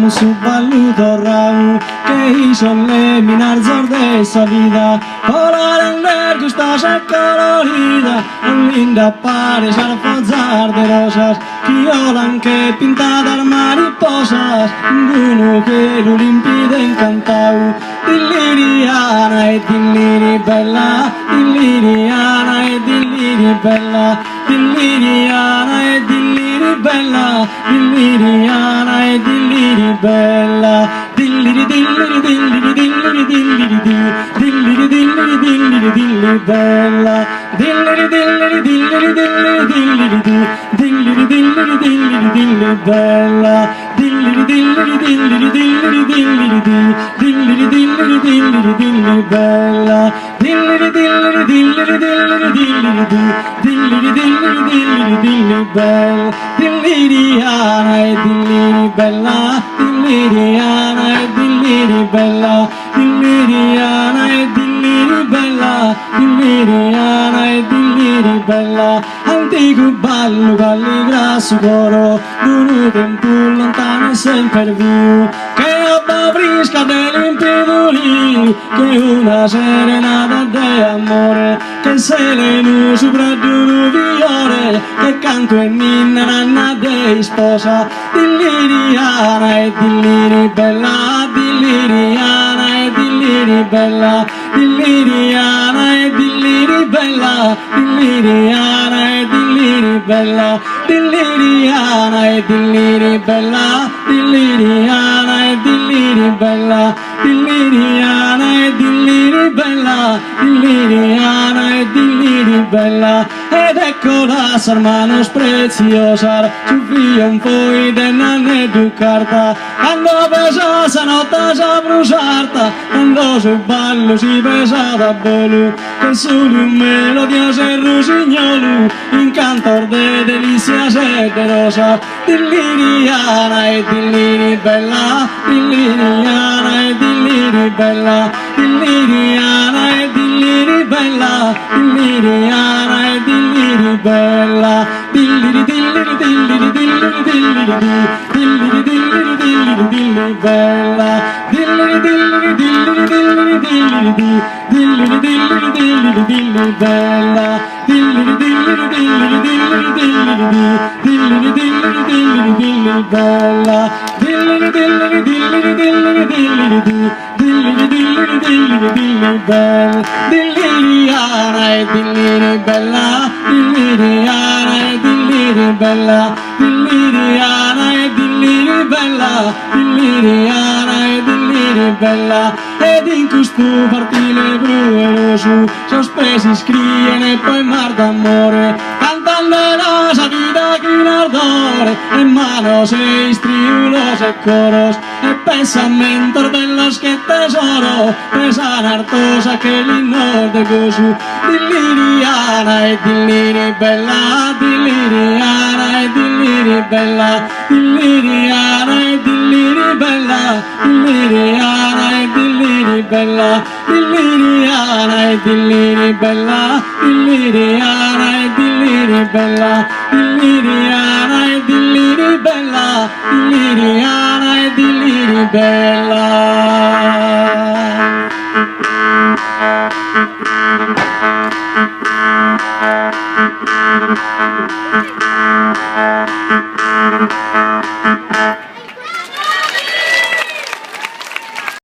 un subvaluto rau que hizo le minar de esa vida para render esta se colorida en linda pares al pozar de rosas violan que pintadas mariposas uno que lo limpide encantau dilliriana e dilliri bella dilliriana e dilliri bella dilliriana e dilliri bella dilliriana e dilliri bella dilliri dilliri dilliri dilliri dilliri dilliri dilliri dilliri dilliri bella dilliri dilliri dilliri dilliri dilliri dilliri dilliri dilliri dilliri bella dilliri dilliri dilliri dilliri dilliri dilliri dilliri dilliri dilliri bella dilliri dilliri dilliri dilliri dilliri dilliri dilliri dilliri bella dilliriana e dilliri bella dilliriana e dilliri bella dilliriana e dilliri bella dilliriana e dilliri bella antico ballo balli grasso coro d'un tempo lontano e sempre vivo che abba fresca dell'impedolì che una serenata de amore che se le nu sopra duro viore che canto e ninna nanna de sposa dilliriana e dilliri bella dilliriana e dilliri bella dilliriana e dilliri bella dilliriana e dilliri bella dilliriana e dilliri bella dilliriana e dilliri bella dilliriana e dilliri bella dilliriana e dilliri bella ed ecco las hermanos preciosas sufrían foi de nan educarta quando besasa notas a brusarta quando su ballo si besava belu che solo un melodioso e rusignolo incantor de delicias e de rosa dilliriana e dilliri bella dilliriana e dilliri bella dilliriana e dilliri bella dilliriana e dilliri bella dilliri dilliri dilliri dilliri dilliri dilliri dilliri dilliri dilliri bella dilliri dilliri dilliri dilliri dilliri dilliri dilliri dilliri bella dilliri dilliri dilliri dilliri dilliri dilliri dilliri dilliri bella dilliri dilliri dilliri dilliri dilliri dilliri dilliri dilliri bella dilliriana e dilliri bella dilliriana e dilliri bella dilliriana e dilliri bella dilliriana e dilliri bella ed in questo partire brueroso sospesi scrien e poi mar d'amore cantando la sa vida che in ardore en mano seis triulos e coros e pensamientos de los que tesoro pesan hartos aquel himno de gozo dilliriana e dilliri bella dilliriana e dilliri bella dilliriana e dilliri bella dilliriana e dilliri bella dilliriana e dilliri bella dilliriana e dilliri bella dilliriana e dilliri bella dilliriana e dilliri bella